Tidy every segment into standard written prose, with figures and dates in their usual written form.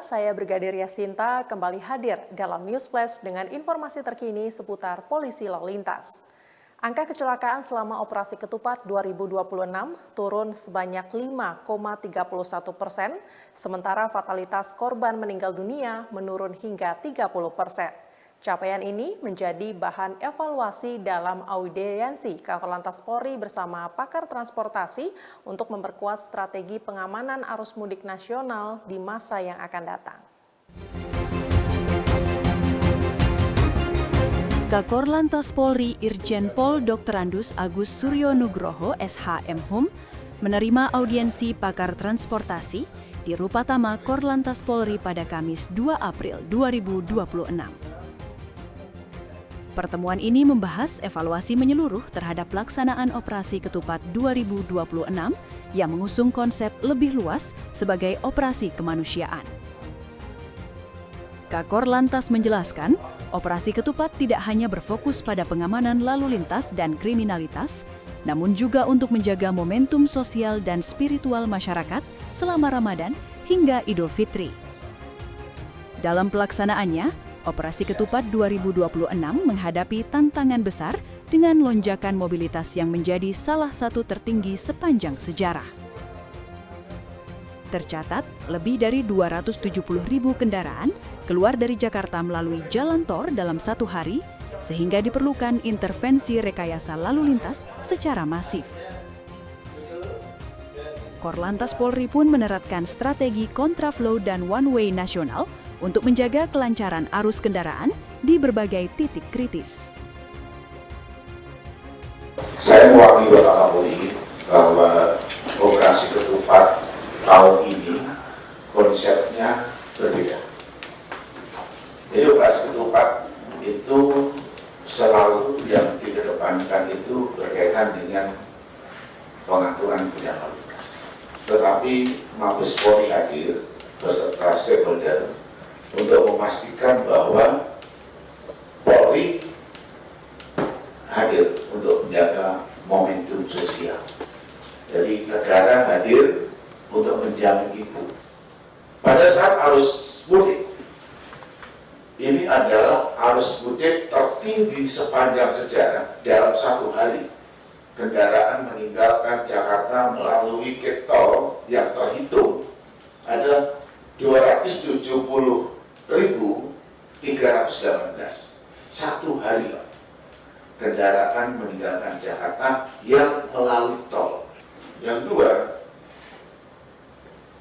saya Brigadir Yasinta kembali hadir dalam News Flash dengan informasi terkini seputar polisi lalu lintas. Angka kecelakaan selama operasi ketupat 2026 turun sebanyak 5,31%, sementara fatalitas korban meninggal dunia menurun hingga 30%. Capaian ini menjadi bahan evaluasi dalam audiensi Kakor Polri bersama pakar transportasi untuk memperkuat strategi pengamanan arus mudik nasional di masa yang akan datang. Kakor Polri Irjen Pol Dr. Andus Agus Suryo Nugroho SH.M. Hum menerima audiensi pakar transportasi di Rupatama Korlantas Polri pada Kamis 2 April 2026. Pertemuan ini membahas evaluasi menyeluruh terhadap pelaksanaan operasi ketupat 2026 yang mengusung konsep lebih luas sebagai operasi kemanusiaan. Kakor Lantas menjelaskan, operasi ketupat tidak hanya berfokus pada pengamanan lalu lintas dan kriminalitas, namun juga untuk menjaga momentum sosial dan spiritual masyarakat selama Ramadan hingga Idul Fitri. Dalam pelaksanaannya, Operasi Ketupat 2026 menghadapi tantangan besar dengan lonjakan mobilitas yang menjadi salah satu tertinggi sepanjang sejarah. Tercatat, lebih dari 270.000 kendaraan keluar dari Jakarta melalui jalan tol dalam satu hari, sehingga diperlukan intervensi rekayasa lalu lintas secara masif. Korlantas Polri pun menerapkan strategi kontraflow dan one-way nasional untuk menjaga kelancaran arus kendaraan di berbagai titik kritis. Saya mewakili Bapak Kapolri bahwa operasi ketupat tahun ini konsepnya berbeda. Jadi operasi ketupat itu selalu yang dikedepankan itu berkaitan dengan pengaturan bidang lalu lintas. Tetapi Mabes Polri hadir beserta stakeholder untuk memastikan bahwa Polri hadir untuk menjaga momentum sosial. Jadi negara hadir untuk menjamin itu. Pada saat arus mudik, ini adalah arus mudik tertinggi sepanjang sejarah dalam satu hari. Kendaraan meninggalkan Jakarta melalui gate tol yang terhitung adalah 270.318 satu hari, Pak. Kendaraan meninggalkan Jakarta yang melalui tol. Yang dua,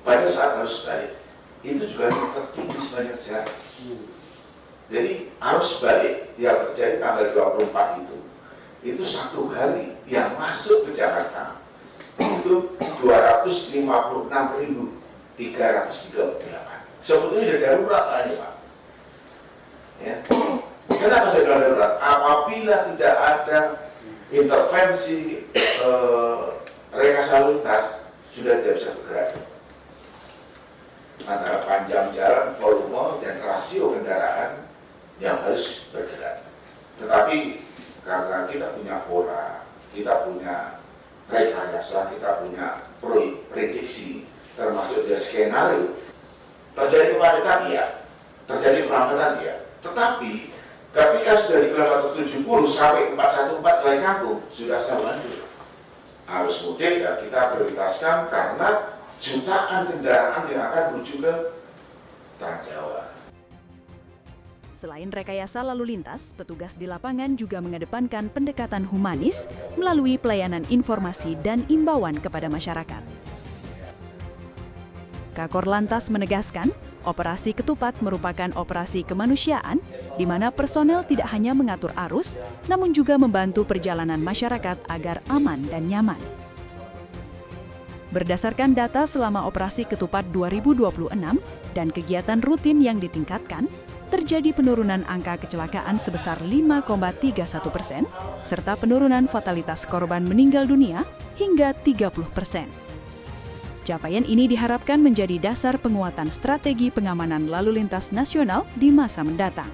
pada saat arus balik itu juga tertinggi sebanyak sejarah. Jadi arus balik yang terjadi tanggal 24 itu satu hari yang masuk ke Jakarta itu 256.338. Sebetulnya sudah darurat aja, Pak. Ya. Kenapa saya bilang darurat? Apabila tidak ada intervensi rekayasa lalu lintas, sudah tidak bisa bergerak. Antara panjang jalan, volume, dan rasio kendaraan yang harus bergerak. Tetapi karena kita punya pola, kita punya rekayasa, kita punya prediksi, termasuk juga skenario, terjadi kepadatan ya, terjadi perlambatan ya. Tetapi ketika sudah di kilometer 70 sampai 414 Kelai Kangkung sudah sama arus mudik ya kita prioritaskan karena jutaan kendaraan yang akan menuju ke Trans Jawa. Selain rekayasa lalu lintas, petugas di lapangan juga mengedepankan pendekatan humanis melalui pelayanan informasi dan imbauan kepada masyarakat. Kakor Lantas menegaskan, operasi ketupat merupakan operasi kemanusiaan di mana personel tidak hanya mengatur arus, namun juga membantu perjalanan masyarakat agar aman dan nyaman. Berdasarkan data selama operasi ketupat 2026 dan kegiatan rutin yang ditingkatkan, terjadi penurunan angka kecelakaan sebesar 5,31%, serta penurunan fatalitas korban meninggal dunia hingga 30%. Capaian ini diharapkan menjadi dasar penguatan strategi pengamanan lalu lintas nasional di masa mendatang.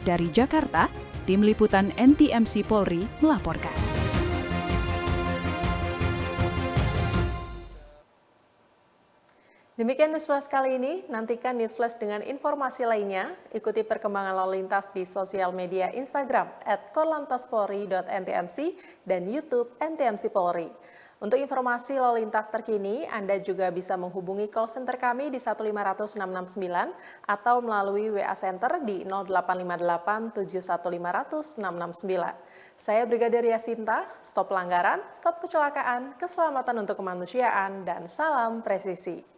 Dari Jakarta, Tim Liputan NTMC Polri melaporkan. Demikian News Flash kali ini, nantikan News Flash dengan informasi lainnya. Ikuti perkembangan lalu lintas di sosial media Instagram @korlantaspolri.ntmc dan YouTube NTMC Polri. Untuk informasi lalu lintas terkini, Anda juga bisa menghubungi call center kami di 1500669 atau melalui WA Center di 0858 71500669. Saya Brigadir Yasinta, stop pelanggaran, stop kecelakaan, keselamatan untuk kemanusiaan, dan salam presisi.